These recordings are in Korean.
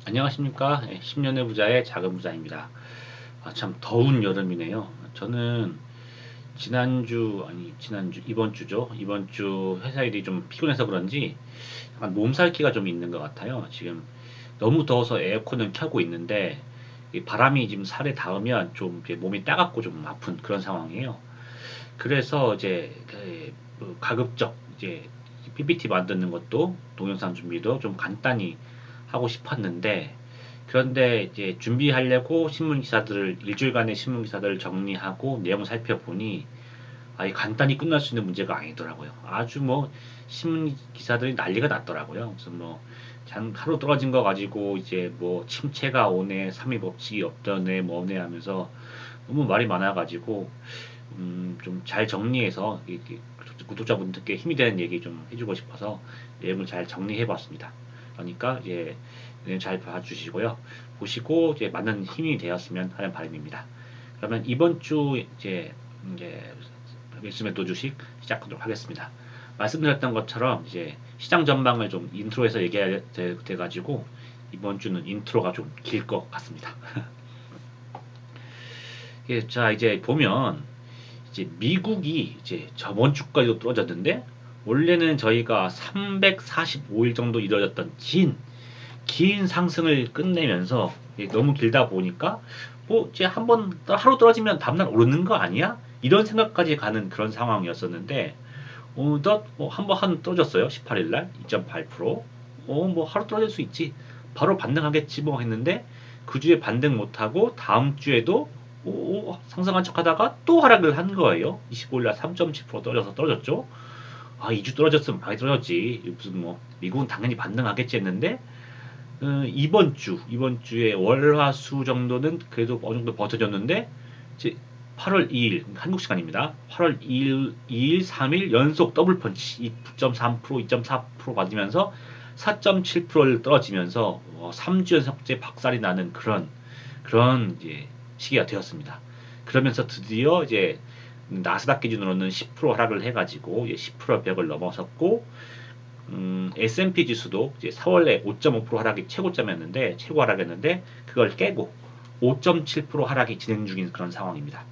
안녕하십니까. 10년의 부자의 작은 부자입니다. 참 더운 여름이네요. 저는 이번 주죠. 이번 주 회사 일이 좀 피곤해서 그런지 약간 몸살기가 좀 있는 것 같아요. 지금 너무 더워서 에어컨을 켜고 있는데 이 바람이 지금 살에 닿으면 좀 이제 몸이 따갑고 좀 아픈 그런 상황이에요. 그래서 이제 가급적 이제 PPT 만드는 것도 동영상 준비도 좀 간단히 하고 싶었는데 그런데 이제 준비하려고 신문 기사들을 일주일간의 신문 기사들을 정리하고 내용을 살펴보니 이 간단히 끝날 수 있는 문제가 아니더라고요. 아주 뭐 신문 기사들이 난리가 났더라고요. 그래서 뭐 하루 떨어진 거 가지고 이제 뭐 침체가 오네, 삼위 법칙이 없더네, 뭐네 하면서 너무 말이 많아가지고 좀 잘 정리해서 구독자분들께 힘이 되는 얘기 좀 해주고 싶어서 내용을 잘 정리해봤습니다. 그러니까 이제 잘 봐주시고요. 보시고 이제 맞는 힘이 되었으면 하는 바람입니다. 그러면 이번 주 이제 매수매도 주식 시작하도록 하겠습니다. 말씀드렸던 것처럼 이제 시장 전망을 좀 인트로에서 얘기해야 돼가지고 이번 주는 인트로가 좀 길 것 같습니다. 예, 자 이제 보면 이제 미국이 이제 저번 주까지도 떨어졌는데 원래는 저희가 345일 정도 이뤄졌던 긴 상승을 끝내면서 너무 길다 보니까 뭐 이제 한번 하루 떨어지면 다음날 오르는 거 아니야? 이런 생각까지 가는 그런 상황이었었는데 어느덧 뭐 한번 떨어졌어요. 18일 날 2.8%. 뭐 하루 떨어질 수 있지. 바로 반등하겠지 뭐 했는데 그 주에 반등 못하고 다음 주에도 상승한 척하다가 또 하락을 한 거예요. 25일 날 3.7% 떨어졌죠. 2주 떨어졌으면 많이 떨어졌지. 무슨 뭐 미국은 당연히 반등하겠지 했는데 이번 주에 월화수 정도는 그래도 어느 정도 버텨줬는데 이제 8월 2일 한국 시간입니다. 8월 2일, 3일 연속 더블 펀치 2.3%, 2.4% 맞으면서 4.7%를 떨어지면서 3주 연속째 박살이 나는 그런 이제 시기가 되었습니다. 그러면서 드디어 이제 나스닥 기준으로는 10% 하락을 해가지고 10% 벽을 넘어섰고 S&P 지수도 이제 4월에 5.5% 하락이 최고 하락했는데 그걸 깨고 5.7% 하락이 진행 중인 그런 상황입니다.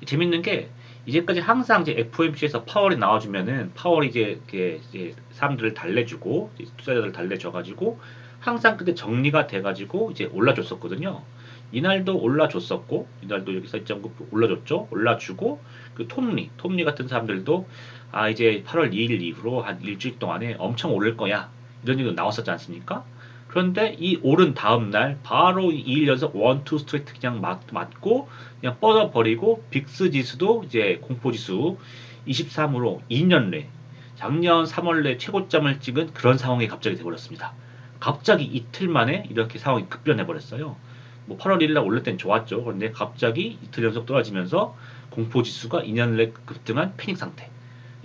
재밌는 게 이제까지 항상 이제 FOMC에서 파월이 나와주면은 파월이 이제 사람들을 달래주고 투자자들 달래줘가지고 항상 그때 정리가 돼가지고 이제 올라줬었거든요. 이날도 올라줬었고 이날도 여기서 2.9% 올라줬죠. 올라주고 그 톱니 같은 사람들도 이제 8월 2일 이후로 한 일주일 동안에 엄청 오를 거야 이런 얘기도 나왔었지 않습니까? 그런데 이 오른 다음 날 바로 2일 연속 원투 스트레이트 그냥 맞고 그냥 뻗어버리고 빅스 지수도 이제 공포지수 23으로 2년 내 작년 3월 내 최고점을 찍은 그런 상황이 갑자기 돼버렸습니다. 갑자기 이틀 만에 이렇게 상황이 급변해버렸어요. 뭐 8월 1일 날 올릴 땐 좋았죠. 그런데 갑자기 이틀 연속 떨어지면서 공포지수가 2년 내 급등한 패닉 상태.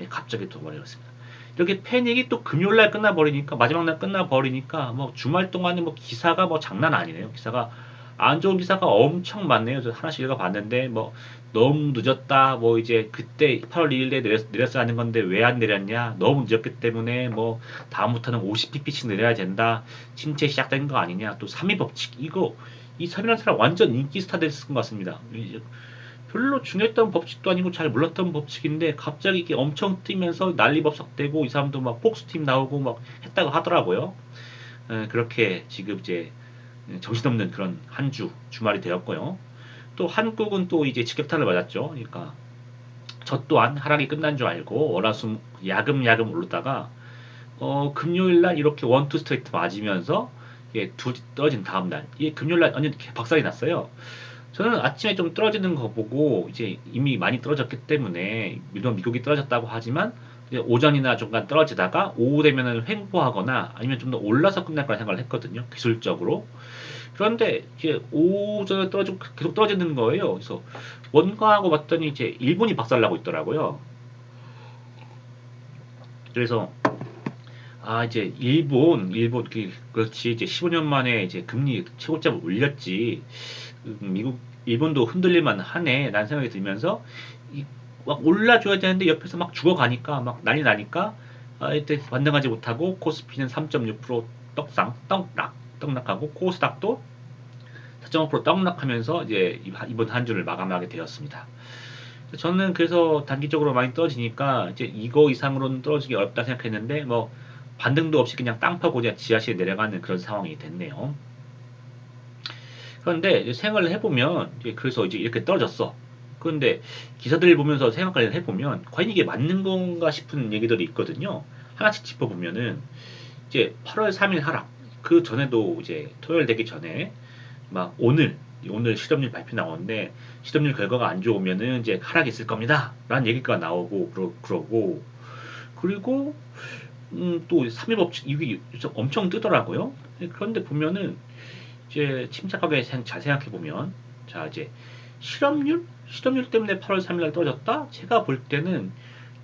갑자기 돼버렸습니다. 이렇게 패닉이 또 금요일 날 끝나버리니까 마지막 날 끝나버리니까 뭐 주말 동안에 뭐 기사가 뭐 장난 아니네요. 기사가 안 좋은 기사가 엄청 많네요. 저 하나씩 읽어봤는데 뭐 너무 늦었다. 뭐 이제 그때 8월 2일에 내렸어야 하는 건데 왜 안 내렸냐. 너무 늦었기 때문에 뭐 다음부터는 50pp씩 내려야 된다. 침체 시작된 거 아니냐. 또 3위 법칙 이거 이 3위라는 사람 완전 인기 스타 됐을 것 같습니다. 별로 중요했던 법칙도 아니고 잘 몰랐던 법칙인데 갑자기 이게 엄청 뜨면서 난리법석되고 이 사람도 막 폭스팀 나오고 막 했다고 하더라고요. 그렇게 지금 이제 정신없는 그런 한 주말이 되었고요. 또 한국은 또 이제 직격탄을 맞았죠. 그러니까 저 또한 하락이 끝난 줄 알고 월화수 야금야금 오르다가 금요일 날 이렇게 원투 스트레이트 맞으면서 둘이 떨어진 다음 날 이게 금요일 날 완전 박살이 났어요. 저는 아침에 좀 떨어지는 거 보고 이제 이미 많이 떨어졌기 때문에 물론 미국이 떨어졌다고 하지만 이제 오전이나 중간 떨어지다가 오후 되면은 횡보하거나 아니면 좀 더 올라서 끝날 거라 생각을 했거든요. 기술적으로. 그런데 이제 오전에 떨어지고 계속 떨어지는 거예요. 그래서 뭔가 하고 봤더니 이제 일본이 박살나고 있더라고요. 그래서 이제 일본 그렇지 이제 15년 만에 이제 금리 최고점을 올렸지. 일본도 흔들릴만 하네 라는 생각이 들면서 막 올라줘야 되는데 옆에서 막 죽어가니까 막 난리 나니까 이때 반등하지 못하고 코스피는 3.6% 떡락하고 코스닥도 4.5% 떡락하면서 이제 이번 한 주를 마감하게 되었습니다. 저는 그래서 단기적으로 많이 떨어지니까 이제 이거 이상으로는 떨어지기 어렵다 생각했는데 뭐 반등도 없이 그냥 땅 파고 그냥 지하실에 내려가는 그런 상황이 됐네요. 그런데 이제 생각을 해보면 그래서 이제 이렇게 떨어졌어. 그런데 기사들 보면서 생각을 해보면 과연 이게 맞는 건가 싶은 얘기들이 있거든요. 하나씩 짚어보면은 이제 8월 3일 하락. 그 전에도 이제 토요일 되기 전에 막 오늘 실업률 발표 나오는데 실업률 결과가 안 좋으면은 이제 하락이 있을 겁니다. 라는 얘기가 나오고 그러고 그리고 또 3일 법칙 이게 엄청 뜨더라고요. 그런데 보면은 이제 침착하게 잘 생각해 보면 자 이제 실업률 때문에 8월 3일 날 떨어졌다. 제가 볼 때는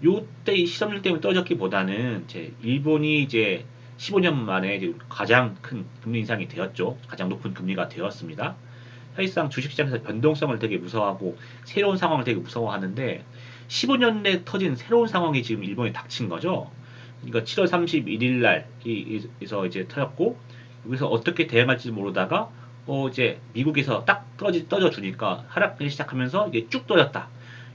요때 이 실업률 때문에 떨어졌기보다는 이제 일본이 이제 15년 만에 이제 가장 큰 금리 인상이 되었죠. 가장 높은 금리가 되었습니다. 사실상 주식시장에서 변동성을 되게 무서워하고 새로운 상황을 되게 무서워하는데 15년 내 터진 새로운 상황이 지금 일본에 닥친 거죠. 그러니까 7월 31일 날에서 이제 터졌고 여기서 어떻게 대응할지 모르다가 이제 미국에서 딱 떨어져 주니까 하락하기 시작하면서 이게 쭉 떨어졌다.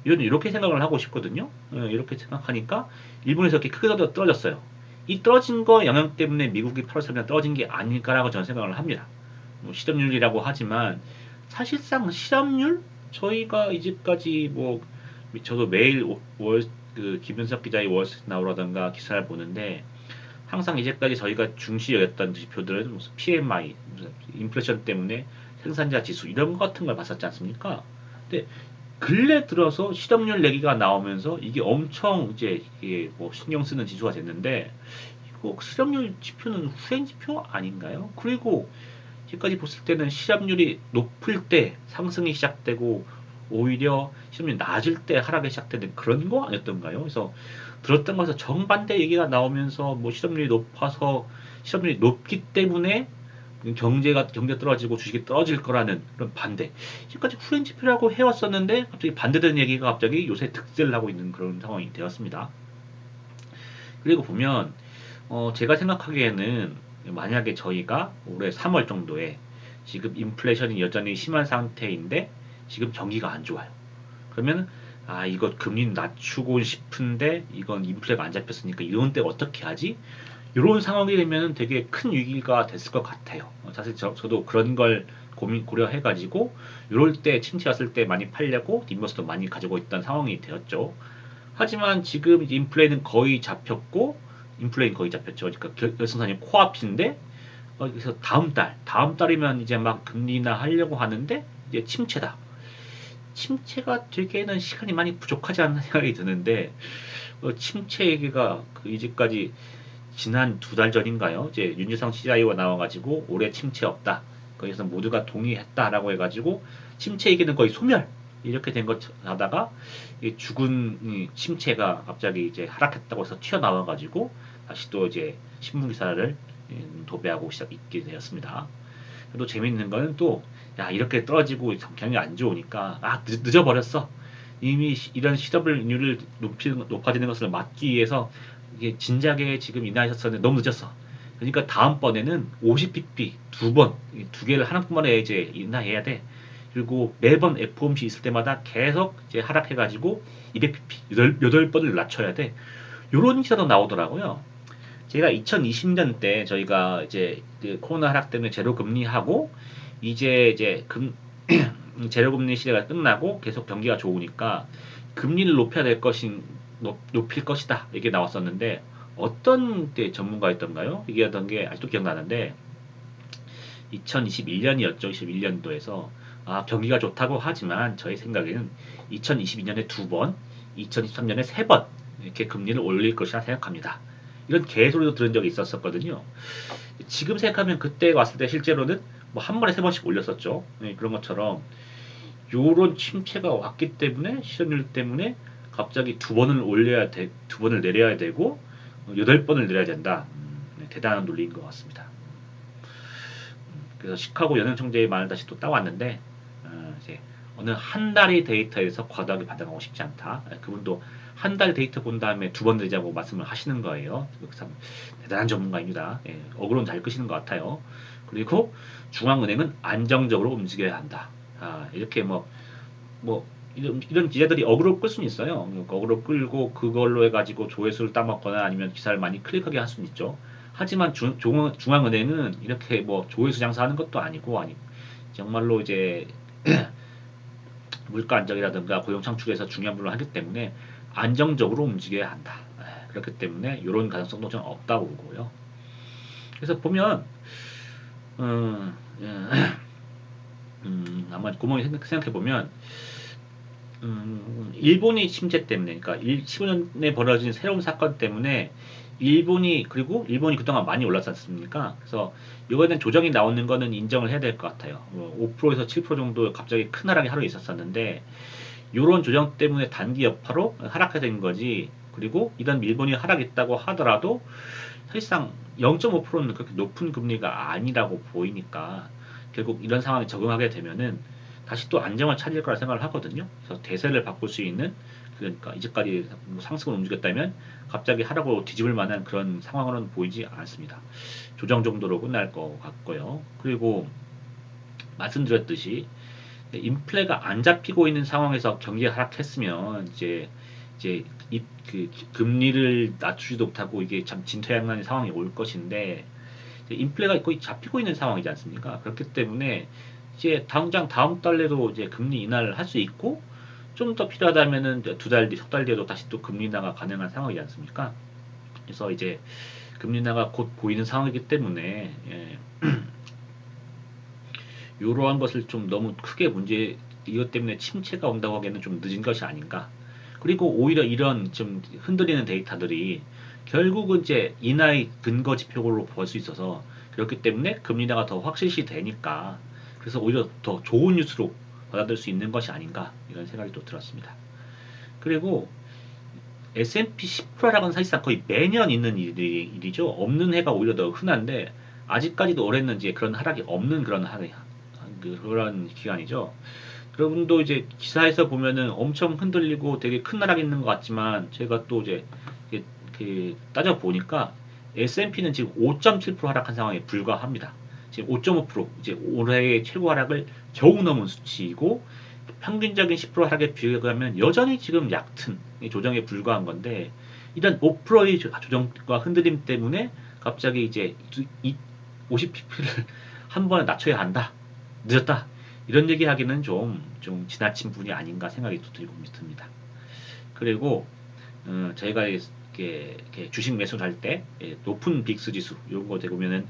이렇게 생각을 하고 싶거든요. 이렇게 생각하니까 일본에서 이렇게 크게 떨어졌어요. 이 떨어진 거 영향 때문에 미국이 8월 3일 떨어진 게 아닐까라고 저는 생각을 합니다. 뭐 실업률이라고 하지만 사실상 실업률 저희가 이제까지 뭐 저도 매일 그 김윤석 기자의 월스트리트 나오라던가 기사를 보는데 항상 이제까지 저희가 중시 여겼던 지표들은 무슨 PMI, 무슨 인플레이션 때문에 생산자 지수 이런 것 같은 걸 봤었지 않습니까? 근데 근래 들어서 실업률 얘기가 나오면서 이게 엄청 이게 뭐 신경 쓰는 지수가 됐는데 이거 실업률 지표는 후행 지표 아닌가요? 그리고 지금까지 봤을 때는 실업률이 높을 때 상승이 시작되고 오히려 실업률이 낮을 때 하락이 시작되는 그런 거 아니었던가요? 그래서 들었던 거에서 정반대 얘기가 나오면서 뭐 실업률이 높기 때문에 경제 떨어지고 주식이 떨어질 거라는 그런 반대. 지금까지 후행 지표라고 해왔었는데 갑자기 반대되는 얘기가 갑자기 요새 득세를 하고 있는 그런 상황이 되었습니다. 그리고 보면 제가 생각하기에는 만약에 저희가 올해 3월 정도에 지금 인플레이션이 여전히 심한 상태인데 지금 경기가 안 좋아요. 그러면 이거 금리 낮추고 싶은데 이건 인플레가 안 잡혔으니까 이런 때 어떻게 하지? 이런 상황이 되면 되게 큰 위기가 됐을 것 같아요. 사실 저도 그런 걸 고려해가지고 이럴 때 침체 왔을 때 많이 팔려고 뒷모습도 많이 가지고 있던 상황이 되었죠. 하지만 지금 이제 인플레이는 거의 잡혔죠. 그러니까 결승선이 코앞인데 그래서 다음 달이면 이제 막 금리나 하려고 하는데 이제 침체다. 침체가 되기에는 시간이 많이 부족하지 않나 생각이 드는데 침체 얘기가 이제까지 지난 2달 전인가요? 이제 윤유상 CIO가 나와가지고 올해 침체 없다. 거기서 모두가 동의했다라고 해가지고 침체 얘기는 거의 소멸 이렇게 된 것 하다가 죽은 침체가 갑자기 이제 하락했다고 해서 튀어나와가지고 다시 또 이제 신문 기사를 도배하고 있게 되었습니다. 또 재밌는 거는 또 이렇게 떨어지고 경기 안 좋으니까 늦어버렸어. 이미 이런 실업률을 높아지는 것을 막기 위해서 이게 진작에 지금 인하하셨었는데 너무 늦었어. 그러니까 다음번에는 50pp 두 개를 하나뿐만에 이제 인하해야 돼. 그리고 매번 FOMC 있을 때마다 계속 이제 하락해가지고 200pp 8번을 낮춰야 돼. 요런 기사도 나오더라고요. 제가 2020년 때 저희가 이제 그 코로나 하락 때문에 제로 금리하고 이제 제로 금리 시대가 끝나고 계속 경기가 좋으니까 금리를 높일 것이다 이게 나왔었는데 어떤 때 전문가였던가요? 얘기하던 게 아직도 기억나는데 2021년이었죠. 21년도에서 경기가 좋다고 하지만 저희 생각에는 2022년에 2번, 2023년에 3번 이렇게 금리를 올릴 것이라 생각합니다. 이런 개소리도 들은 적이 있었거든요. 지금 생각하면 그때 왔을 때 실제로는 뭐 한 번에 3번씩 올렸었죠. 그런 것처럼 요런 침체가 왔기 때문에 실업률 때문에 갑자기 2번을 내려야 되고 8번을 내려야 된다. 대단한 논리인 것 같습니다. 그래서 시카고 연행청재의 말을 다시 또 따왔는데 이제 어느 한 달의 데이터에서 과도하게 반응하고 싶지 않다. 그분도 한 달 데이터 본 다음에 두 번 내자고 말씀을 하시는 거예요. 참 대단한 전문가입니다. 예, 어그로는 잘 끄시는 것 같아요. 그리고 중앙은행은 안정적으로 움직여야 한다. 이렇게 뭐 이런 기자들이 어그로 끌 수는 있어요. 어그로 끌고 그걸로 해가지고 조회수를 따먹거나 아니면 기사를 많이 클릭하게 할 수는 있죠. 하지만 중앙은행은 이렇게 뭐 조회수 장사하는 것도 아니고 정말로 이제 물가 안정이라든가 고용 창출에서 중요한 부분을 하기 때문에 안정적으로 움직여야 한다. 그렇기 때문에 이런 가능성도 저는 없다고 보고요. 그래서 보면 음, 아마 구멍이 생각해 보면 일본이 침체 때문에, 그러니까 15년에 벌어진 새로운 사건 때문에 그리고 일본이 그동안 많이 올랐지 않습니까? 그래서 이거에 대한 조정이 나오는 거는 인정을 해야 될 것 같아요. 5%에서 7% 정도 갑자기 큰 하락이 하루 있었었는데, 이런 조정 때문에 단기 여파로 하락하게 된 거지. 그리고 이런 일본이 하락했다고 하더라도 사실상 0.5%는 그렇게 높은 금리가 아니라고 보이니까 결국 이런 상황에 적응하게 되면은 다시 또 안정을 찾을 거라 생각을 하거든요. 그래서 대세를 바꿀 수 있는, 그러니까 이제까지 상승을 움직였다면 갑자기 하락으로 뒤집을 만한 그런 상황으로는 보이지 않습니다. 조정 정도로 끝날 것 같고요. 그리고 말씀드렸듯이 인플레가 안 잡히고 있는 상황에서 경기가 하락했으면 이제 그 금리를 낮추지도 못하고 이게 참 진퇴양난의 상황이 올 것인데, 인플레가 거의 잡히고 있는 상황이지 않습니까? 그렇기 때문에 이제 당장 다음 달에도 이제 금리 인하를 할 수 있고, 좀 더 필요하다면은 두 달 뒤, 석 달 뒤에도 다시 또 금리 인하가 가능한 상황이지 않습니까? 그래서 이제 금리 인하가 곧 보이는 상황이기 때문에 이러한 것을 좀 너무 크게 이것 때문에 침체가 온다고 하기에는 좀 늦은 것이 아닌가. 그리고 오히려 이런 좀 흔들리는 데이터들이 결국은 이제 인하의 근거 지표로 볼 수 있어서, 그렇기 때문에 금리 인하가 더 확실시 되니까, 그래서 오히려 더 좋은 뉴스로 받아들일 수 있는 것이 아닌가, 이런 생각이 또 들었습니다. 그리고 S&P 10%라는 사실상 거의 매년 있는 일이죠. 없는 해가 오히려 더 흔한데, 아직까지도 올해는 이제 그런 하락이 없는 그런 기간이죠. 여러분도 이제 기사에서 보면은 엄청 흔들리고 되게 큰 하락이 있는 것 같지만, 제가 또 이제 따져 보니까 S&P는 지금 5.7% 하락한 상황에 불과합니다. 지금 5.5% 이제 올해의 최고 하락을 겨우 넘은 수치이고, 평균적인 10% 하락에 비교하면 여전히 지금 얕은 조정에 불과한 건데, 일단 5%의 조정과 흔들림 때문에 갑자기 이제 50pp를 한 번에 낮춰야 한다, 늦었다, 이런 얘기하기는 좀 지나친 분이 아닌가 생각이 또 들고 듭니다. 그리고 저희가 이렇게 주식 매수를 할 때 높은 빅스 지수 이런 거 대보면은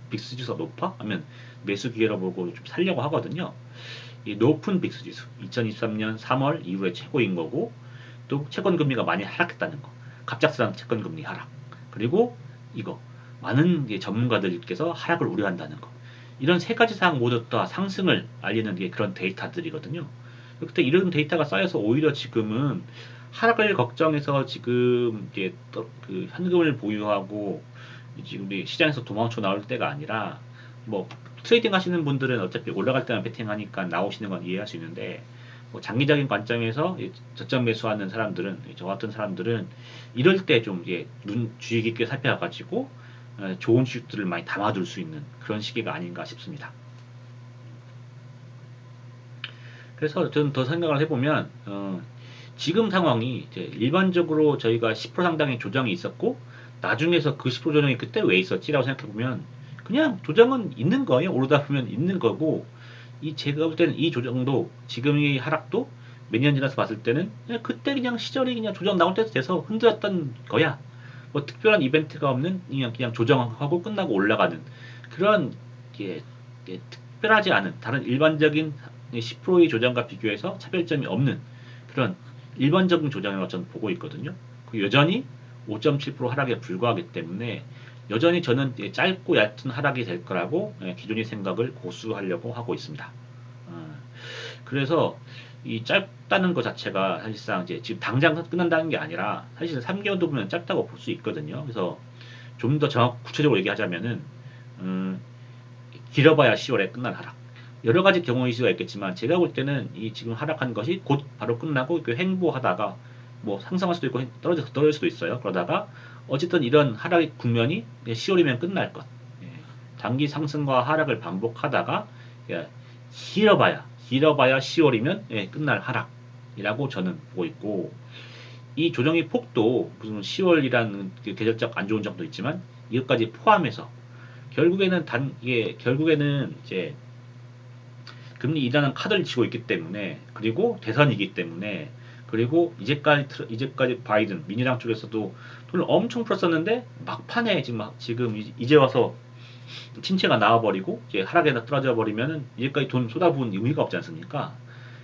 빅스 지수가 높아? 하면 매수 기회로 보고 좀 살려고 하거든요. 이 높은 빅스 지수 2023년 3월 이후에 최고인 거고, 또 채권 금리가 많이 하락했다는 거, 갑작스런 채권 금리 하락, 그리고 이거 많은 전문가들께서 하락을 우려한다는 거, 이런 세 가지 사항 모두 다 상승을 알리는 게 그런 데이터들이거든요. 그때 이런 데이터가 쌓여서 오히려 지금은 하락을 걱정해서 지금 그 현금을 보유하고 지금 우리 시장에서 도망쳐 나올 때가 아니라, 뭐 트레이딩 하시는 분들은 어차피 올라갈 때만 베팅하니까 나오시는 건 이해할 수 있는데, 뭐 장기적인 관점에서 저점 매수하는 사람들은, 저 같은 사람들은 이럴 때 좀 주의 깊게 살펴가지고 좋은 주식들을 많이 담아둘 수 있는 그런 시기가 아닌가 싶습니다. 그래서 저는 더 생각을 해보면 지금 상황이 이제 일반적으로 저희가 10% 상당의 조정이 있었고, 나중에서 그 10% 조정이 그때 왜 있었지라고 생각해보면 그냥 조정은 있는 거예요. 오르다 보면 있는 거고, 제가 볼 때는 이 조정도, 지금의 하락도 몇 년 지나서 봤을 때는 그때 그냥 시절이 그냥 조정 나올 때 돼서 흔들었던 거야. 뭐 특별한 이벤트가 없는, 그냥 조정하고 끝나고 올라가는 그런 특별하지 않은 다른 일반적인 10%의 조정과 비교해서 차별점이 없는 그런 일반적인 조정이라고 저는 보고 있거든요. 여전히 5.7% 하락에 불과하기 때문에 여전히 저는 짧고 얕은 하락이 될 거라고 기존의 생각을 고수하려고 하고 있습니다. 그래서 이 짧다는 것 자체가 사실상 이제 지금 당장 끝난다는 게 아니라 사실 3개월도 보면 짧다고 볼 수 있거든요. 그래서 좀 더 구체적으로 얘기하자면은 길어봐야 10월에 끝날 하락. 여러 가지 경우의 수가 있겠지만, 제가 볼 때는 이 지금 하락한 것이 곧 바로 끝나고 그 횡보하다가 뭐 상승할 수도 있고 떨어질 수도 있어요. 그러다가 어쨌든 이런 하락의 국면이 10월이면 끝날 것. 예, 단기 상승과 하락을 반복하다가 예, 길어봐야 10월이면 예, 끝날 하락이라고 저는 보고 있고, 이 조정의 폭도 무슨 10월이라는 계절적 안 좋은 점도 있지만 이것까지 포함해서 결국에는 이제 금리 인하는 카드를 치고 있기 때문에, 그리고 대선이기 때문에, 그리고 이제까지 바이든 민주당 쪽에서도 돈을 엄청 풀었었는데 막판에 지금 이제 와서 침체가 나와버리고 이제 하락에다 떨어져 버리면은 이제까지 돈 쏟아부은 의미가 없지 않습니까?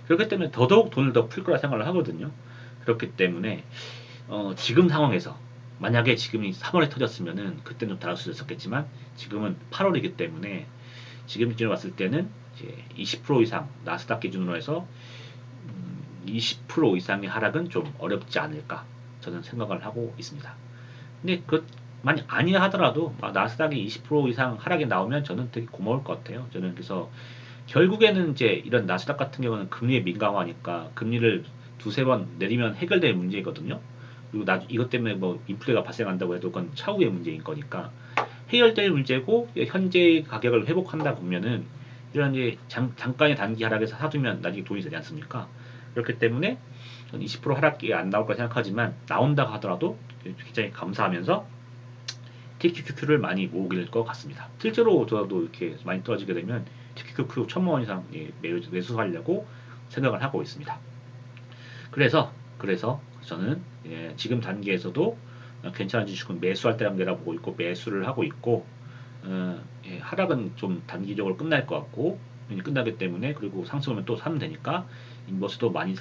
그렇기 때문에 더더욱 돈을 더 풀 거라 생각을 하거든요. 그렇기 때문에 지금 상황에서 만약에 지금이 3월에 터졌으면은 그때는 좀 다를 수 있었겠지만 지금은 8월이기 때문에 지금 기준으로 봤을 때는 이제 20% 이상 나스닥 기준으로 해서 20% 이상의 하락은 좀 어렵지 않을까 저는 생각을 하고 있습니다. 근데 그 만약 아니라 하더라도 나스닥이 20% 이상 하락이 나오면 저는 되게 고마울 것 같아요. 저는 그래서 결국에는 이제 이런 나스닥 같은 경우는 금리에 민감하니까 금리를 두세 번 내리면 해결될 문제거든요. 그리고 이것 때문에 뭐 인플레가 발생한다고 해도 그건 차후의 문제인 거니까 해결될 문제고, 현재 가격을 회복한다 보면은 이런 이제 잠깐의 단기 하락에서 사두면 나중에 돈이 되지 않습니까? 그렇기 때문에 20% 하락이 안 나올 거라 생각하지만 나온다고 하더라도 굉장히 감사하면서 TQQQ를 많이 모으게 것 같습니다. 실제로 저도 이렇게 많이 떨어지게 되면 TQQQ 1000만 원 이상 매수하려고 생각을 하고 있습니다. 그래서 저는 지금 단계에서도 괜찮은 주식은 매수할 때라고 보고 있고 매수를 하고 있고, 하락은 좀 단기적으로 끝날 것 같고 끝나기 때문에, 그리고 상승하면 또 사면 되니까 인버스도 많이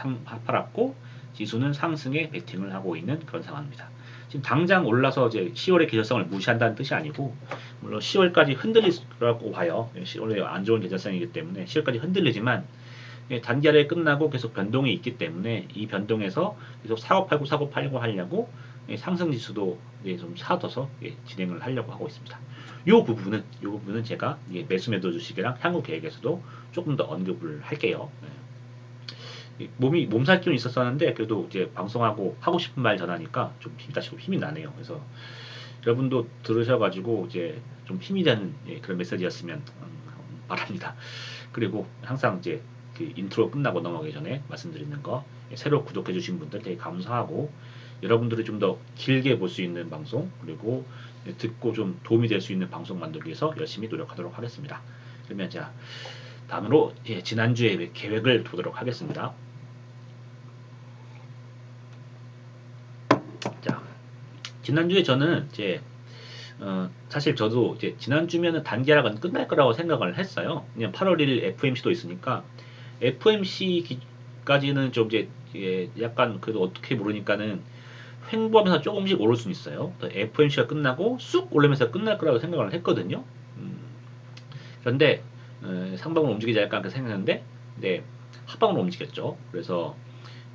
팔았고 지수는 상승에 베팅을 하고 있는 그런 상황입니다. 지금 당장 올라서 이제 10월의 계절성을 무시한다는 뜻이 아니고, 물론 10월까지 흔들릴 거라고 봐요. 10월에 안 좋은 계절성이기 때문에 10월까지 흔들리지만 단기 하락이 끝나고 계속 변동이 있기 때문에 이 변동에서 계속 사고 팔고 하려고 상승 지수도 좀 사둬서 진행을 하려고 하고 있습니다. 요 부분은 제가 매수 매도 주식이랑 향후 계획에서도 조금 더 언급을 할게요. 몸살 기운이 있었었는데 그래도 이제 방송하고 하고 싶은 말 전하니까 좀 힘이 나네요. 그래서 여러분도 들으셔가지고 이제 좀 힘이 되는 그런 메시지였으면 바랍니다. 그리고 항상 이제 그 인트로 끝나고 넘어가기 전에 말씀드리는 거, 새로 구독해 주신 분들 되게 감사하고, 여러분들이 좀 더 길게 볼 수 있는 방송, 그리고 듣고 좀 도움이 될 수 있는 방송 만들기 위해서 열심히 노력하도록 하겠습니다. 그러면 자, 다음으로 지난주에 계획을 보도록 하겠습니다. 자, 지난주에 저는 이제 사실 저도 이제 지난주면은 단기 하락은 끝날 거라고 생각을 했어요. 그냥 8월 1일 FMC도 있으니까 FMC까지는 좀 이제 약간 그래도 어떻게 모르니까는 횡보하면서 조금씩 오를 수는 있어요. FMC가 끝나고 쑥 오르면서 끝날 거라고 생각을 했거든요. 그런데 상방으로 움직이지 않을까 생각했는데 네, 하방으로 움직였죠. 그래서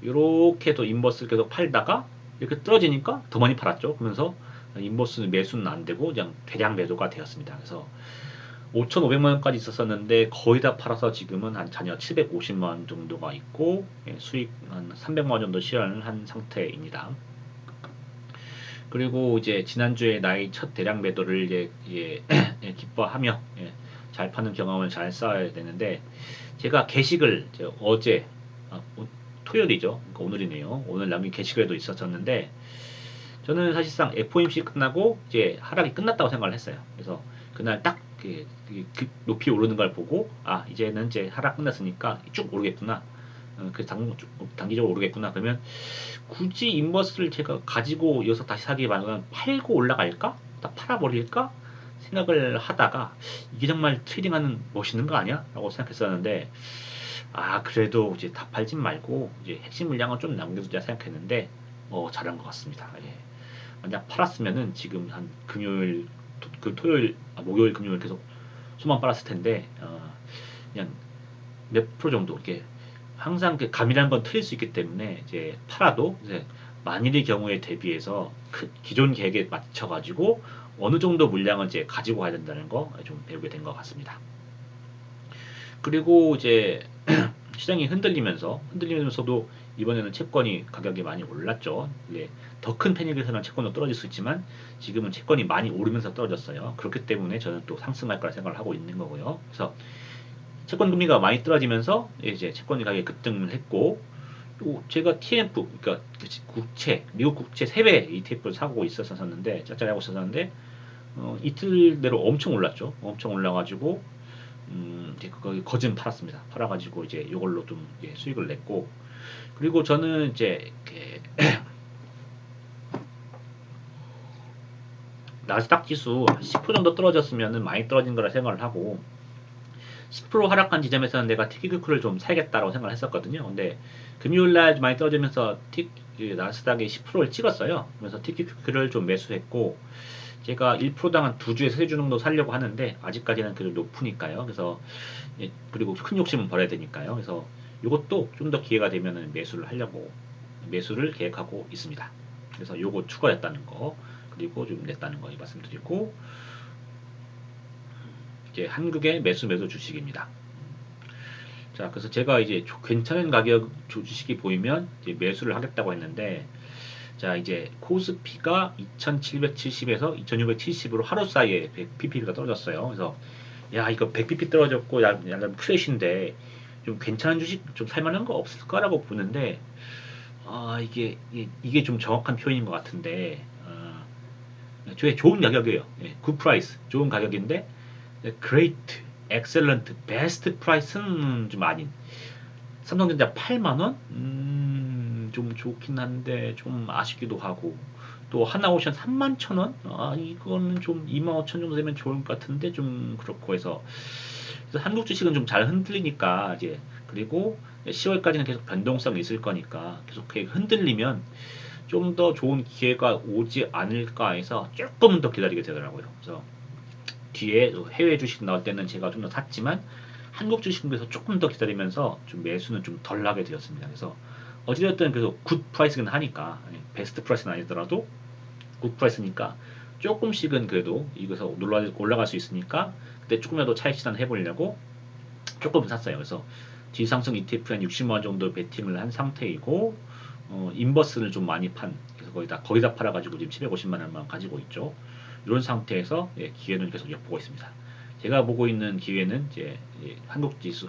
이렇게 또 인버스를 계속 팔다가 이렇게 떨어지니까 더 많이 팔았죠. 그러면서 인버스 매수는 안 되고 그냥 대량 매도가 되었습니다. 그래서 5,500만 원까지 있었었는데 거의 다 팔아서 지금은 한 잔여 750만 원 정도가 있고 수익 한 300만 원 정도 실현을 한 상태입니다. 그리고 이제 지난주에 나의 첫 대량 매도를 이제 기뻐하며 잘 파는 경험을 잘 쌓아야 되는데, 제가 게시글 어제 토요일이죠. 그러니까 오늘이네요. 오늘 남긴 게시글에도 있었었는데 저는 사실상 FOMC 끝나고 이제 하락이 끝났다고 생각을 했어요. 그래서 그날 딱 높이 오르는 걸 보고 이제는 이제 하락 끝났으니까 쭉 오르겠구나. 단기적으로 오르겠구나. 그러면 굳이 인버스를 제가 가지고 이어서 다시 사기 말고는 팔고 올라갈까? 다 팔아버릴까? 생각을 하다가 이게 정말 트레이딩하는 멋있는 거 아니야? 라고 생각했었는데 그래도 이제 다 팔진 말고 이제 핵심 물량은 좀 남겨두자 생각했는데 잘한 것 같습니다. 만약 팔았으면은 지금 한 목요일 금요일 계속 수만 빨았을 텐데 그냥 몇 프로 정도 이렇게 항상 그 감이라는 건 틀릴 수 있기 때문에 이제 팔아도 이제 만일의 경우에 대비해서 기존 계획에 맞춰가지고 어느 정도 물량을 이제 가지고 가야 된다는 거 좀 배우게 된 것 같습니다. 그리고 이제 시장이 흔들리면서도 이번에는 채권이 가격이 많이 올랐죠. 예, 더 큰 패닉에서는 채권도 떨어질 수 있지만 지금은 채권이 많이 오르면서 떨어졌어요. 그렇기 때문에 저는 또 상승할 거라 생각을 하고 있는 거고요. 그래서 채권 금리가 많이 떨어지면서 이제 채권 가격이 급등을 했고, 또 제가 TMF, 그러니까 미국 국채 세배 ETF를 사고 있었었는데, 짝짝이 하고 있었는데, 이틀 내로 엄청 올랐죠. 엄청 올라가지고, 이제 그거 거진 팔았습니다. 팔아가지고 이제 이걸로 좀 수익을 냈고, 그리고 저는 이제 나스닥 지수 10% 정도 떨어졌으면 많이 떨어진 거라 생각을 하고, 10% 하락한 지점에서는 내가 티키큐크를 좀 사야겠다라고 생각을 했었거든요. 근데 금요일날 많이 떨어지면서 나스닥이 10%를 찍었어요. 그래서 티키큐크를 좀 매수했고, 제가 1%당 한 2주에서 3주 정도 살려고 하는데 아직까지는 그래도 높으니까요. 그래서 그리고 큰 욕심은 버려야 되니까요. 그래서 이것도 좀 더 기회가 되면 매수를 계획하고 있습니다. 그래서 요거 추가했다는 거, 그리고 좀 냈다는 거 말씀드리고, 이제 한국의 매수 주식입니다. 자, 그래서 제가 이제 괜찮은 가격 주식이 보이면 이제 매수를 하겠다고 했는데, 자, 이제 코스피가 2770에서 2670으로 하루 사이에 100pp가 떨어졌어요. 그래서 야, 이거 100pp 떨어졌고 약간 크래쉬인데 좀 괜찮은 주식 좀 살만한 거 없을까라고 보는데, 이게 좀 정확한 표현인 것 같은데, 저의 좋은 가격이에요. 예, 굿 프라이스, 좋은 가격인데, great, excellent, best price는 좀 아닌. 삼성전자 8만 원? 좀 좋긴 한데 좀 아쉽기도 하고. 또 하나오션 3만 1천 원? 이거는 좀 2만 5천 정도 되면 좋을 것 같은데 좀 그렇고 해서. 그래서 한국 주식은 좀 잘 흔들리니까 이제, 그리고 10월까지는 계속 변동성이 있을 거니까 계속 흔들리면 좀 더 좋은 기회가 오지 않을까 해서 조금은 더 기다리게 되더라고요. 그래서 뒤에 해외 주식 나올 때는 제가 좀 더 샀지만 한국 주식에서 조금 더 기다리면서 좀 매수는 좀 덜 하게 되었습니다. 그래서 어찌됐든 그래서 굿 프라이스긴 하니까, 베스트 프라이스는 아니더라도 굿 프라이스니까 조금씩은 그래도 이거서 올라갈 수 있으니까 그때 조금이라도 차익 실현 해보려고 조금 샀어요. 그래서 지상승 ETF에 한 60만 원 정도 베팅을 한 상태이고, 인버스를 좀 많이 그래서 거의 다 팔아가지고 지금 750만 원만 가지고 있죠. 이런 상태에서 기회는 계속 엿보고 있습니다. 제가 보고 있는 기회는 이제 한국 지수,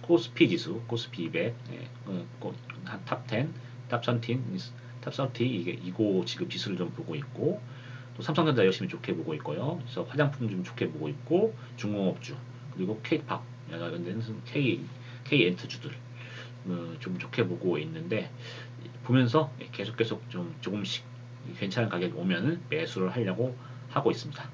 코스피 지수, 코스피 200, 탑 10, 탑 30, 탑 30, 이거 지금 지수를 좀 보고 있고, 또 삼성전자 열심히 좋게 보고 있고요. 그래서 화장품 좀 좋게 보고 있고, 중공업주, 그리고 K팝, K 엔트주들 좀 좋게 보고 있는데, 보면서 계속 좀 조금씩 괜찮은 가격이 오면은 매수를 하려고 하고 있습니다.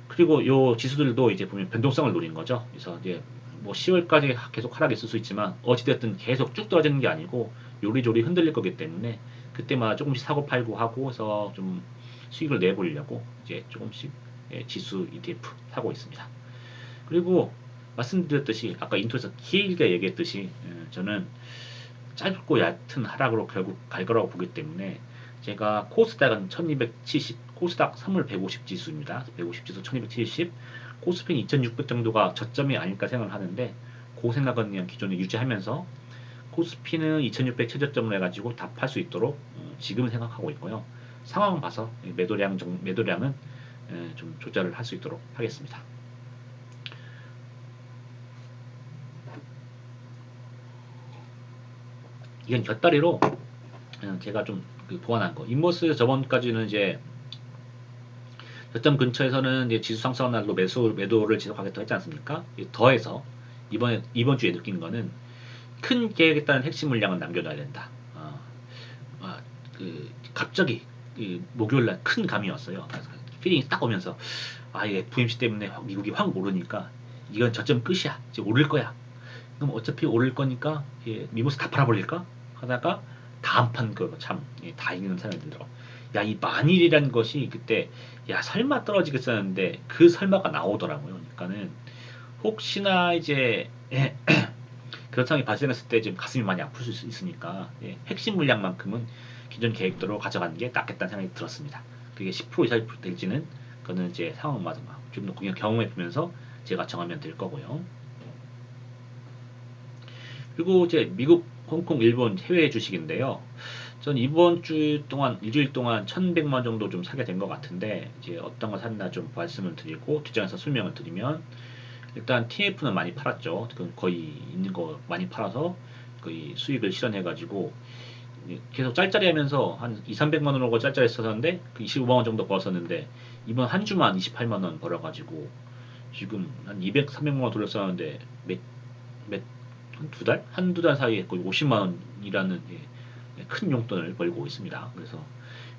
그리고 요 지수들도 이제 보면 변동성을 노리는 거죠. 그래서 이제 뭐 10월까지 계속 하락이 있을 수 있지만 어찌됐든 계속 쭉 떨어지는 게 아니고 요리조리 흔들릴 거기 때문에 그때마다 조금씩 사고 팔고 하고 해서 좀 수익을 내보려고 이제 조금씩 지수 ETF 사고 있습니다. 그리고 말씀드렸듯이 아까 인트로에서 길게 얘기했듯이, 저는 짧고 얕은 하락으로 결국 갈 거라고 보기 때문에 제가 코스닥은 1270, 코스닥 선물 150 지수입니다. 150 지수 1270, 코스피는 2600 정도가 저점이 아닐까 생각을 하는데, 그 생각은 그냥 기존에 유지하면서 코스피는 2600 최저점을 해가지고 다 팔 수 있도록 지금 생각하고 있고요. 상황 봐서 매도량은 좀 조절을 할 수 있도록 하겠습니다. 이건 곁다리로 제가 좀 보완한 거. 인버스 저번까지는 이제 저점 근처에서는 이제 지수 상승한 날로 매도를 지속하겠다고 했지 않습니까? 더해서 이번 주에 느낀 거는 큰 계획에 따른 핵심 물량은 남겨놔야 된다. 갑자기 목요일 날 큰 감이 왔어요. 피딩이 딱 오면서 이 FOMC 때문에 미국이 확 오르니까 이건 저점 끝이야. 이제 오를 거야. 그럼 어차피 오를 거니까 미모스 다 팔아버릴까? 하다가 다음 판 다 이기는 사람이 들더라고. 야, 이 만일이라는 것이 그때 야 설마 떨어지겠었는데 그 설마가 나오더라고요. 그러니까는 혹시나 이제 그런 상황이 발생했을 때 지금 가슴이 많이 아플 수 있으니까 핵심 물량만큼은 기존 계획대로 가져가는 게 낫겠다는 생각이 들었습니다. 그게 10% 이상 될지는 그거는 이제 상황마다 좀 더 경험해 보면서 제가 정하면 될 거고요. 그리고 이제 미국, 홍콩, 일본 해외 주식인데요. 전 이번 주 동안 일주일 동안 1,100만 정도 좀 사게 된 것 같은데 이제 어떤 거 샀나 좀 말씀을 드리고 뒷장에서 설명을 드리면 일단 TF는 많이 팔았죠. 거의 있는 거 많이 팔아서 거의 수익을 실현해가지고 계속 짤짤이 하면서 한 2, 300만 원으로 짤짤이 썼었는데 그 25만 원 정도 벌었었는데 이번 한 주만 28만 원 벌어가지고 지금 한 200, 300만 원 돌렸었는데 몇, 한 두 달? 한두 달 사이에 거의 50만 원이라는 큰 용돈을 벌고 있습니다. 그래서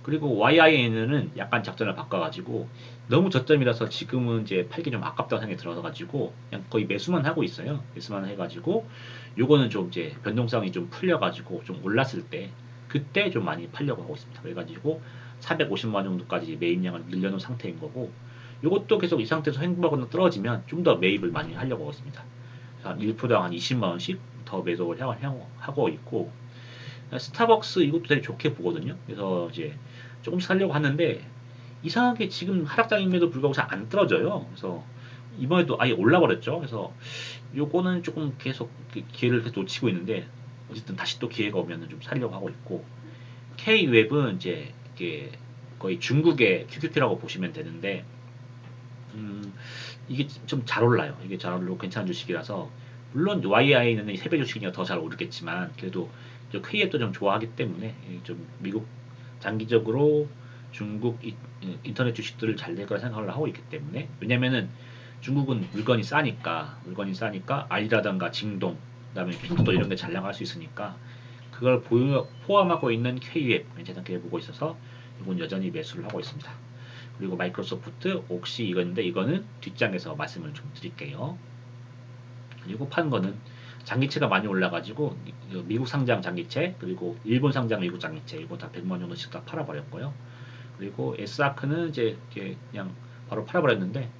그리고 YIN은 약간 작전을 바꿔가지고 너무 저점이라서 지금은 이제 팔기 좀 아깝다고 생각이 들어가지고 그냥 거의 매수만 하고 있어요. 매수만 해가지고 요거는 좀 이제 변동성이 좀 풀려가지고 좀 올랐을 때 그때 좀 많이 팔려고 하고 있습니다. 그래가지고 450만 정도까지 매입량을 늘려놓은 상태인 거고 요것도 계속 이 상태에서 행보하거나 떨어지면 좀 더 매입을 많이 하려고 하고 있습니다. 한 1%당 한 20만 원씩 더 매도를 하고 있고 스타벅스 이것도 되게 좋게 보거든요. 그래서 이제 조금씩 사려고 하는데 이상하게 지금 하락장임에도 불구하고 잘 안 떨어져요. 그래서 이번에도 아예 올라버렸죠. 그래서 요거는 조금 계속 기회를 계속 놓치고 있는데 어쨌든 다시 또 기회가 오면은 좀 사려고 하고 있고 K웹은 이제 이게 거의 중국의 QQQ라고 보시면 되는데 이게 좀 잘 올라요. 이게 잘 올라고 괜찮은 주식이라서 물론 YI는 세배 주식이니까 더 잘 오르겠지만 그래도 K앱도 좀 좋아하기 때문에 좀 미국 장기적으로 중국 인터넷 주식들을 잘 될 거라 생각을 하고 있기 때문에 왜냐면은 중국은 물건이 싸니까 알리라던가 징동 그다음에 핑도 이런 게 잘 나갈 수 있으니까 그걸 포함하고 있는 K앱 괜찮게 보고 있어서 이건 여전히 매수를 하고 있습니다. 그리고 마이크로소프트, 옥시 이건데 이거는 뒷장에서 말씀을 좀 드릴게요. 그리고 판 거는 장기채가 많이 올라가지고 미국 상장 장기채 그리고 일본 상장 미국 장기채 이거 다 100만 정도씩 다 팔아버렸고요. 그리고 S아크는 이제 그냥 바로 팔아버렸는데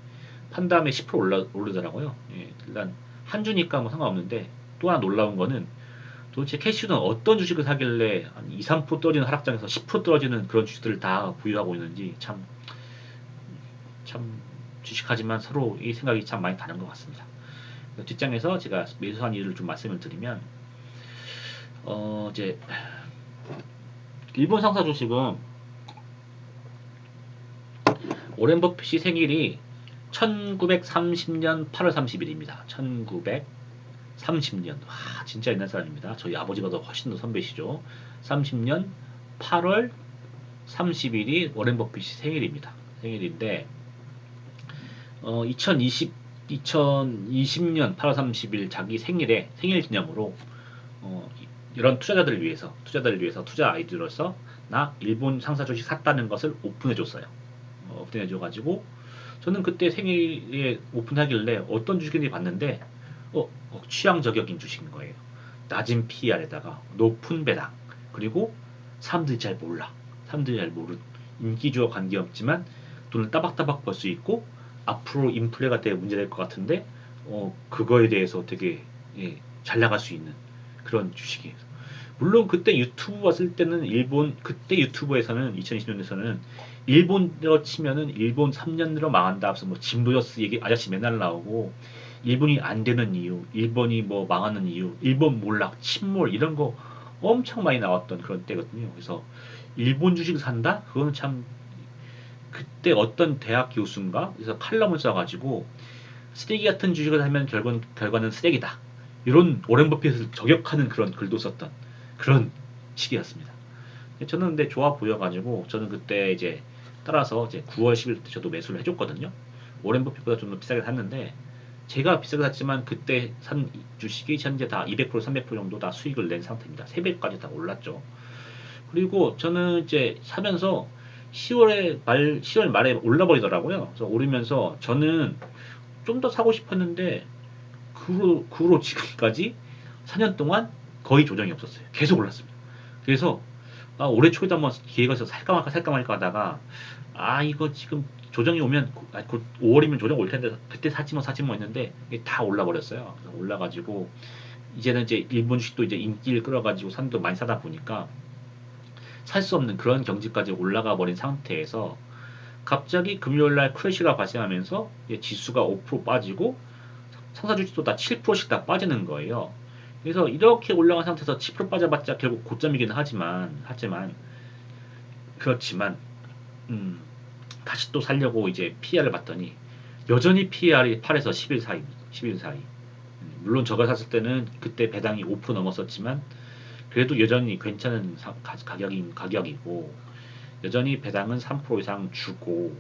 판 다음에 10% 오르더라고요. 예, 일단 한 주니까 뭐 상관없는데 또 하나 놀라운 거는 도대체 캐시는 어떤 주식을 사길래 한 2, 3% 떨어지는 하락장에서 10% 떨어지는 그런 주식들을 다 보유하고 있는지 참 주식하지만 서로 이 생각이 참 많이 다른 것 같습니다. 뒷장에서 제가 매수한 이유를 좀 말씀을 드리면 이제 일본 상사 주식은 오렌 버핏이 생일이 1930년 8월 30일입니다. 1930년. 와, 진짜 옛날 사람입니다. 저희 아버지가 더 훨씬 더 선배시죠. 30년 8월 30일이 오렌 버핏이 생일입니다. 생일인데 2020년 8월 30일 자기 생일 기념으로 어, 이런 투자자들을 위해서 투자 아이디로서 나 일본 상사 주식 샀다는 것을 오픈해 줬어요. 오픈해 줘가지고 저는 그때 생일에 오픈하길래 어떤 주식인지 봤는데 취향 저격인 주식인 거예요. 낮은 PER에다가 높은 배당 그리고 사람들이 잘 몰라. 사람들이 잘 모르 인기주와 관계없지만 돈을 따박따박 벌 수 있고 앞으로 인플레가 되게 문제될 것 같은데 그거에 대해서 되게 잘 나갈 수 있는 그런 주식이에요. 물론 그때 유튜브 봤을 때는 그때 유튜브에서는 2020년에서는 일본으로 치면은 일본 3년 내로 망한다. 그래서 뭐 짐도저스 얘기 아저씨 맨날 나오고 일본이 안 되는 이유, 일본이 뭐 망하는 이유, 일본 몰락, 침몰 이런 거 엄청 많이 나왔던 그런 때거든요. 그래서 일본 주식 산다? 그거는 참 그때 어떤 대학 교수인가 그래서 칼럼을 써가지고 쓰레기 같은 주식을 하면 결과는 쓰레기다. 이런 오렌 버핏을 저격하는 그런 글도 썼던 그런 시기였습니다. 저는 근데 좋아 보여가지고 저는 그때 이제 따라서 이제 9월 10일 때 저도 매수를 해줬거든요. 오렌 버핏보다 좀 더 비싸게 샀는데 제가 비싸게 샀지만 그때 산 주식이 현재 다 200%, 300% 정도 다 수익을 낸 상태입니다. 3배까지 다 올랐죠. 그리고 저는 이제 사면서 10월 말에 올라버리더라고요. 그래서 오르면서 저는 좀 더 사고 싶었는데 그 후로 지금까지 4년 동안 거의 조정이 없었어요. 계속 올랐습니다. 그래서 올해 초에도 한번 기회가 있어서 살까 말까 하다가 이거 지금 조정이 오면 곧 5월이면 조정 올 텐데 그때 사지 뭐 했는데 이게 다 올라버렸어요. 올라가지고 이제는 이제 일본 주식도 이제 인기를 끌어가지고 사람도 많이 사다 보니까 살 수 없는 그런 경지까지 올라가 버린 상태에서 갑자기 금요일날 크래시가 발생하면서 지수가 5% 빠지고 상사 주식도 다 7%씩 다 빠지는 거예요. 그래서 이렇게 올라간 상태에서 10% 빠져봤자 결국 고점이긴 그렇지만 음, 다시 또 살려고 이제 PR을 봤더니 여전히 PR이 8에서 11 사이, 11 사이. 물론 저가 샀을 때는 그때 배당이 5% 넘었었지만 그래도 여전히 괜찮은 가격이고 여전히 배당은 3% 이상 주고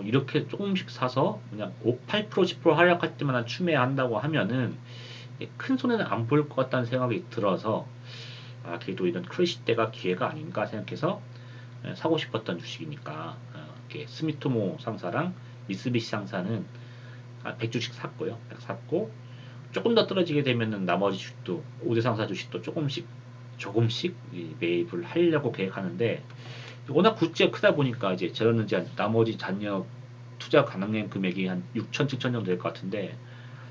이렇게 조금씩 사서 그냥 8% 10% 하락할 때마다 추매한다고 하면은 큰 손해는 안 보일 것 같다는 생각이 들어서 그래도 이런 크래시 때가 기회가 아닌가 생각해서 사고 싶었던 주식이니까 이렇게 스미토모 상사랑 미쓰비시 상사는 100주씩 샀고요. 100 샀고 조금 더 떨어지게 되면은 나머지 주식도 5대 상사 주식도 조금씩 매입을 하려고 계획하는데 워낙 굿즈가 크다 보니까 이제 저는 이제 나머지 잔여 투자 가능한 금액이 한 6천, 7천 정도 될 것 같은데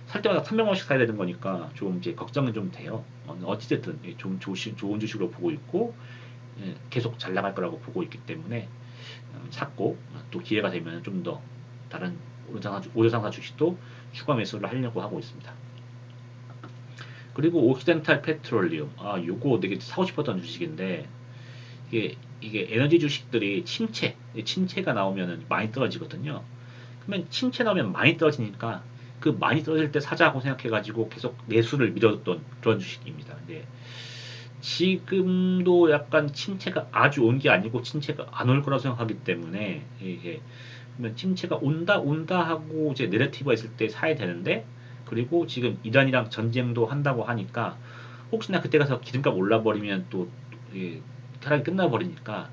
살 때마다 300원씩 사야 되는 거니까 좀 이제 걱정은 좀 돼요. 어찌됐든 좀 좋은 주식으로 보고 있고 계속 잘 나갈 거라고 보고 있기 때문에 샀고 또 기회가 되면 좀 더 다른 오대상사 주식도 추가 매수를 하려고 하고 있습니다. 그리고 오시덴탈 페트롤리움 요거 되게 사고 싶었던 주식인데 이게 에너지 주식들이 침체가 나오면 많이 떨어지거든요. 그러면 침체 나오면 많이 떨어지니까 그 많이 떨어질 때 사자고 생각해가지고 계속 매수를 밀어뒀던 그런 주식입니다. 근데 지금도 약간 침체가 아주 온 게 아니고 침체가 안 올 거라고 생각하기 때문에 이게 그러면 침체가 온다 하고 이제 내러티브가 있을 때 사야 되는데 그리고 지금 이란이랑 전쟁도 한다고 하니까 혹시나 그때 가서 기름값 올라버리면 또 타락이 끝나버리니까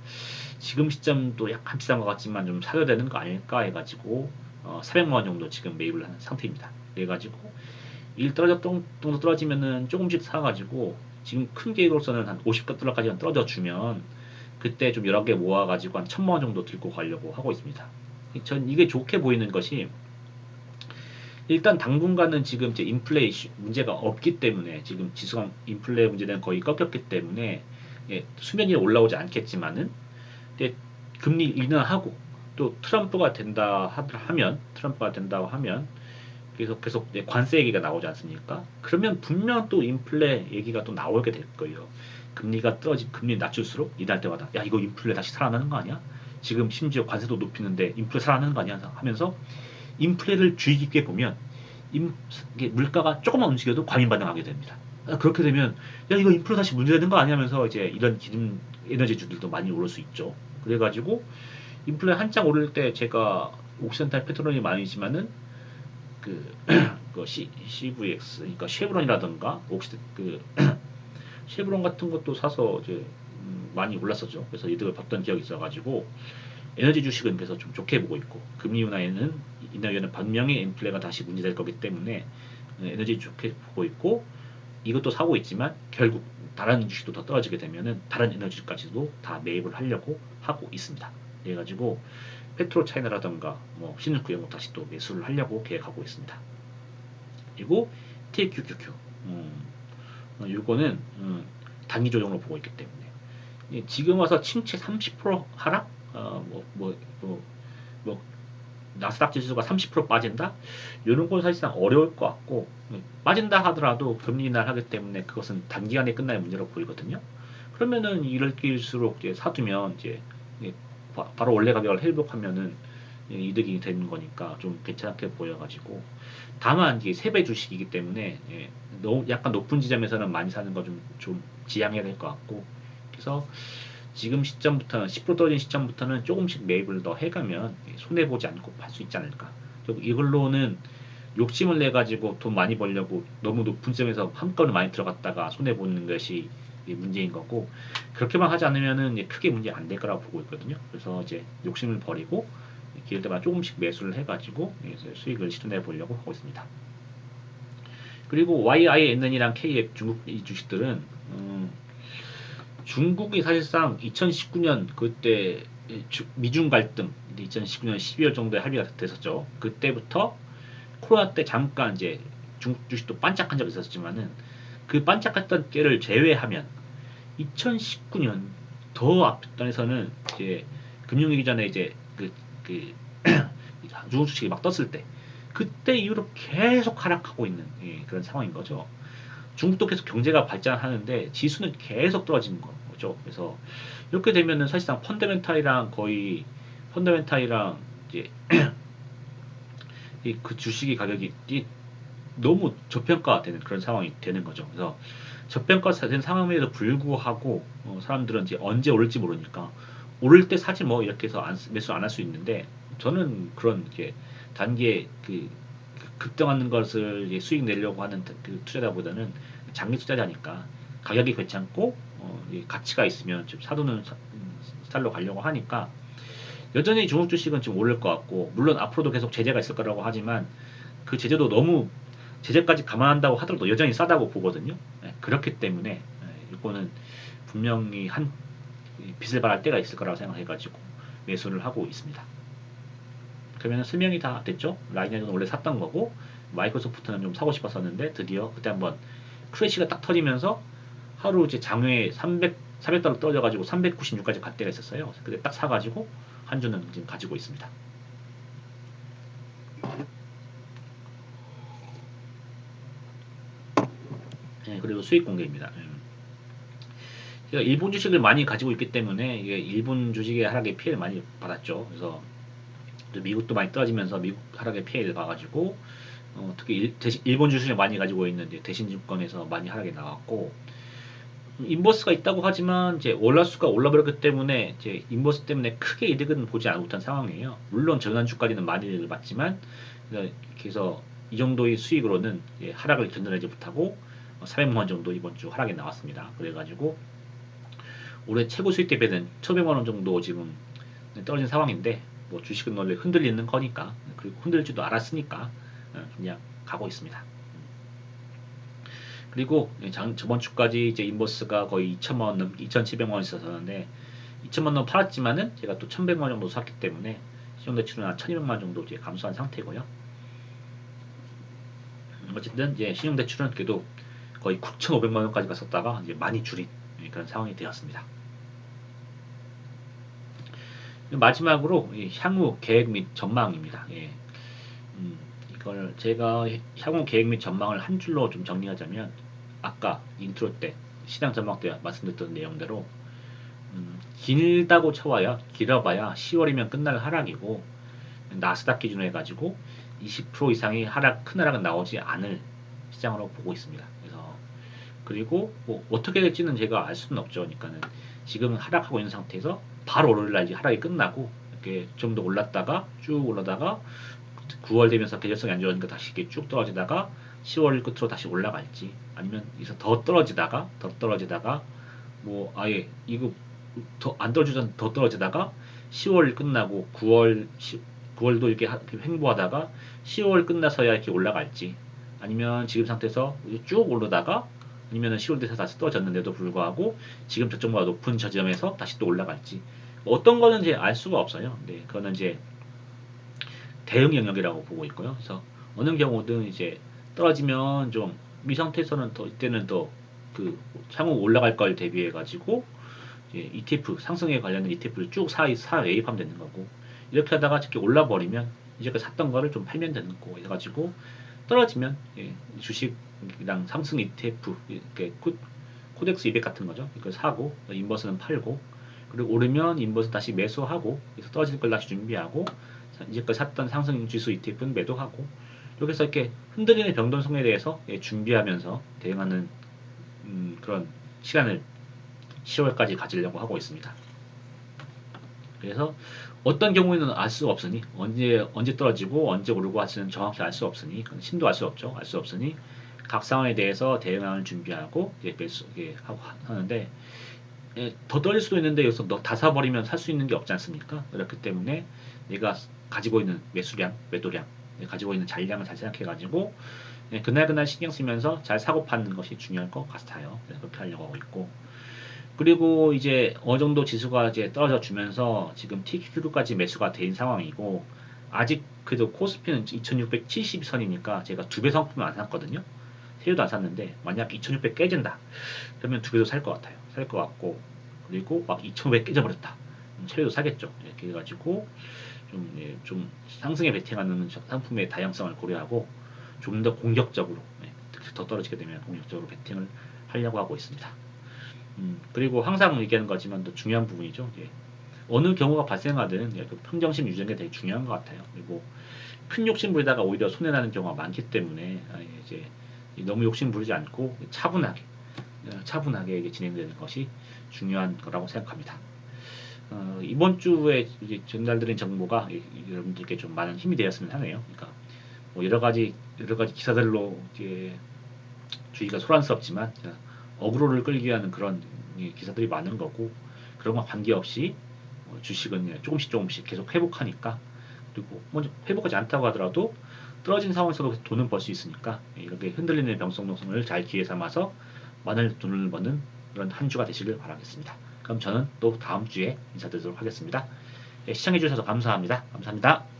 지금 시점도 약간 비싼 것 같지만 좀 사야 되는 거 아닐까 해가지고 400만 원 정도 지금 매입을 하는 상태입니다. 그래가지고 정도 떨어지면은 조금씩 사가지고 지금 큰 계획으로서는 한 50달러까지만 떨어져 주면 그때 좀 여러 개 모아가지고 한 1000만 원 정도 들고 가려고 하고 있습니다. 전 이게 좋게 보이는 것이 일단 당분간은 지금 이제 인플레 문제가 없기 때문에 지금 지수가 인플레 문제는 거의 꺾였기 때문에 수면 위에 올라오지 않겠지만은 근데 금리 인하하고 또 트럼프가 된다고 하면 계속 관세 얘기가 나오지 않습니까? 그러면 분명 또 인플레 얘기가 또 나오게 될 거예요. 금리 낮출수록 이달 때마다 야 이거 인플레 다시 살아나는 거 아니야? 지금 심지어 관세도 높이는데 인플레 살아나는 거 아니야? 하면서 인플레를 주의 깊게 보면 이게 물가가 조금만 움직여도 과민 반응하게 됩니다. 그렇게 되면 야 이거 인플레 다시 문제되는 거 아니냐면서 이제 이런 기름 에너지주들도 많이 오를 수 있죠. 그래가지고 인플레 한창 오를 때 제가 옥센탈 페트롤이 많이지만은 그, CVX 그러니까 쉐브론이라든가 쉐브론 같은 것도 사서 이제 많이 올랐었죠. 그래서 이득을 봤던 기억이 있어가지고 에너지 주식은 그래서 좀 좋게 보고 있고 금리 인하에는 분명히 인플레가 다시 문제될 거기 때문에 에너지 좋게 보고 있고 이것도 사고 있지만 결국 다른 주식도 더 떨어지게 되면은 다른 에너지까지도 다 매입을 하려고 하고 있습니다. 그래가지고 페트로 차이나라던가 뭐 신흥구 이런 거 다시 또 매수를 하려고 계획하고 있습니다. 그리고 TQQQ 이거는 단기 조정으로 보고 있기 때문에 지금 와서 침체 30% 하락 뭐 나스닥 지수가 30% 빠진다? 이런 건 사실상 어려울 것 같고 빠진다 하더라도 금리 인하를 하기 때문에 그것은 단기간에 끝날 문제로 보이거든요. 그러면은 이럴 때일수록 이제 사두면 이제 바로 원래 가격을 회복하면은 이득이 되는 거니까 좀 괜찮게 보여가지고 다만 이게 세배 주식이기 때문에 너무 약간 높은 지점에서는 많이 사는 거 좀 지양해야 될 것 같고 그래서 지금 시점부터는 10% 떨어진 시점부터는 조금씩 매입을 더 해가면 손해 보지 않고 팔 수 있지 않을까. 결국 이걸로는 욕심을 내 가지고 돈 많이 벌려고 너무 높은 점에서 한꺼번에 많이 들어갔다가 손해 보는 것이 문제인 거고 그렇게만 하지 않으면은 크게 문제 안 될 거라고 보고 있거든요. 그래서 이제 욕심을 버리고 기회 때마다 조금씩 매수를 해가지고 수익을 실현해 보려고 하고 있습니다. 그리고 YINN이랑 KF 중국 이 주식들은 중국이 사실상 2019년 그때 미중 갈등 2019년 12월 정도에 합의가 됐었죠. 그때부터 코로나 때 잠깐 이제 중국 주식도 반짝한 적이 있었지만은 그 반짝했던 때를 제외하면 2019년 더 앞단에서는 이제 금융위기 전에 이제 그 중국 주식이 막 떴을 때 그때 이후로 계속 하락하고 있는 그런 상황인 거죠. 중국도 계속 경제가 발전하는데 지수는 계속 떨어지는 거죠. 그래서 이렇게 되면은 사실상 펀더멘탈이랑 이제 그 주식의 가격이 너무 저평가되는 그런 상황이 되는 거죠. 그래서 저평가된 상황에도 불구하고 사람들은 이제 언제 오를지 모르니까 오를 때 사지 뭐 이렇게 해서 매수 안 할 수 있는데 저는 그런 이렇게 단기에 급등하는 것을 이제 수익 내려고 하는 그 투자자보다는 장기 투자자니까 가격이 괜찮고 가치가 있으면 좀 사두는 스타일로 가려고 하니까 여전히 중국 주식은 좀 오를 것 같고 물론 앞으로도 계속 제재가 있을 거라고 하지만 그 제재도 너무 제재까지 감안한다고 하더라도 여전히 싸다고 보거든요. 그렇기 때문에 이거는 분명히 한 빚을 발할 때가 있을 거라고 생각해가지고 매수를 하고 있습니다. 그러면 설명이 다 됐죠? 라이너는 원래 샀던 거고 마이크로소프트는 좀 사고 싶었었는데 드디어 그때 한번 크래시가 딱 터지면서 하루 이제 장외에 400달러 떨어져가지고 396까지 갈 때가 있었어요. 그때 딱 사가지고 한 주는 지금 가지고 있습니다. 네, 그리고 수익 공개입니다. 제가 일본 주식을 많이 가지고 있기 때문에 이게 일본 주식의 하락에 피해를 많이 받았죠. 그래서 미국도 많이 떨어지면서 미국 하락의 피해를 봐가지고 특히 일본 주식을 많이 가지고 있는 대신증권에서 많이 하락이 나왔고 인버스가 있다고 하지만 이제 월화수가 올라버렸기 때문에 이제 인버스 때문에 크게 이득은 보지 못한 상황이에요. 물론 지난주까지는 많이 이득을 봤지만 그래서 이 정도의 수익으로는 하락을 견뎌내지 못하고 400만 원 정도 이번 주 하락이 나왔습니다. 그래가지고 올해 최고 수익 대비는 1,500만 원 정도 지금 떨어진 상황인데 뭐 주식은 원래 흔들리는 거니까 그리고 흔들릴 줄도 알았으니까 그냥 가고 있습니다. 그리고 저번 주까지 이제 인버스가 거의 2천만 원 넘, 2,700만 원 있었는데 2천만 원 팔았지만은 제가 또 1,100만 원 정도 샀기 때문에 신용대출은 한 1,200만 원 정도 이제 감소한 상태고요. 어쨌든 이제 신용대출은 그래도 거의 9,500만 원까지 갔었다가 이제 많이 줄인 그런 상황이 되었습니다. 마지막으로 향후 계획 및 전망입니다. 이걸 제가 향후 계획 및 전망을 한 줄로 좀 정리하자면 아까 인트로 때 시장 전망 때 말씀드렸던 내용대로 길다고 길어봐야 10월이면 끝날 하락이고 나스닥 기준으로 해가지고 20% 이상의 큰 하락은 나오지 않을 시장으로 보고 있습니다. 그리고 뭐 어떻게 될지는 제가 알 수는 없죠. 그러니까는 지금은 하락하고 있는 상태에서 바로 오늘날 이제 하락이 끝나고 이렇게 좀 더 올랐다가 쭉 올라다가 9월 되면서 계절성이 안 좋아지니까 다시 이렇게 쭉 떨어지다가 10월 끝으로 다시 올라갈지 아니면 여기서 더 떨어지다가 뭐 아예 이거 더 안 떨어지던 더 떨어지다가 10월 끝나고 9월도 이렇게 횡보하다가 10월 끝나서야 이렇게 올라갈지 아니면 지금 상태에서 쭉 오르다가 아니면 10월 돼서 다시 떨어졌는데도 불구하고 지금 저점보다 높은 저점에서 다시 또 올라갈지 뭐 어떤 거는 이제 알 수가 없어요. 네, 그거는 이제 대응 영역이라고 보고 있고요. 그래서 어느 경우든 이제 떨어지면 좀 이 상태에서는 더 이때는 더 그 향후 올라갈 걸 대비해 가지고 ETF 상승에 관련된 ETF를 쭉 사 매입하면 되는 거고 이렇게 하다가 이렇게 올라 버리면 이제까지 샀던 거를 좀 팔면 되는 거고 해가지고 떨어지면 주식이랑 상승 ETF 이렇게 코덱스 200 같은 거죠. 이걸 사고 인버스는 팔고 그리고 오르면 인버스 다시 매수하고 그래서 떨어질 걸 다시 준비하고 이제까지 샀던 상승 지수 ETF는 매도하고 이렇게 해서 이렇게 흔들리는 변동성에 대해서 준비하면서 대응하는 그런 시간을 10월까지 가지려고 하고 있습니다. 그래서 어떤 경우에는 알 수가 없으니 언제 떨어지고 언제 오르고 할지는 정확히 알 수 없으니 신도 알 수 없죠. 알 수 없으니 각 상황에 대해서 대응을 준비하고 하는데 더 떨릴 수도 있는데 여기서 다 사버리면 살 수 있는 게 없지 않습니까? 그렇기 때문에 내가 가지고 있는 매수량, 매도량, 가지고 있는 잔량을 잘 생각해가지고 그날그날 신경 쓰면서 잘 사고 파는 것이 중요할 것 같아요. 그렇게 하려고 하고 있고 그리고 이제 어느 정도 지수가 이제 떨어져 주면서 지금 TQQ까지 매수가 된 상황이고 아직 그래도 코스피는 2670선이니까 제가 두 배 상품을 안 샀거든요. 세율도 안 샀는데 만약 2600 깨진다 그러면 두 배도 살 것 같아요. 살 것 같고 그리고 막 2500 깨져버렸다. 세율도 사겠죠. 이렇게 해가지고 좀 상승에 베팅하는 상품의 다양성을 고려하고 좀 더 공격적으로 더 떨어지게 되면 본격적으로 베팅을 하려고 하고 있습니다. 그리고 항상 얘기하는 거지만 또 중요한 부분이죠. 예. 어느 경우가 발생하든 예, 그 평정심 유지하는 게 되게 중요한 것 같아요. 그리고 큰 욕심 부리다가 오히려 손해나는 경우가 많기 때문에 이제 너무 욕심 부리지 않고 차분하게 이게 진행되는 것이 중요한 거라고 생각합니다. 이번 주에 이제 전달드린 정보가 여러분들께 좀 많은 힘이 되었으면 하네요. 그러니까 뭐 여러 가지 기사들로 이제 주의가 소란스럽지만 어그로를 끌기 위한 그런 기사들이 많은 거고 그런 거 관계없이 주식은 조금씩 계속 회복하니까 그리고 먼저 회복하지 않다고 하더라도 떨어진 상황에서도 돈은 벌 수 있으니까 이렇게 흔들리는 병성노선을 잘 기회 삼아서 많은 돈을 버는 그런 한 주가 되시길 바라겠습니다. 그럼 저는 또 다음 주에 인사드리도록 하겠습니다. 시청해 주셔서 감사합니다. 감사합니다.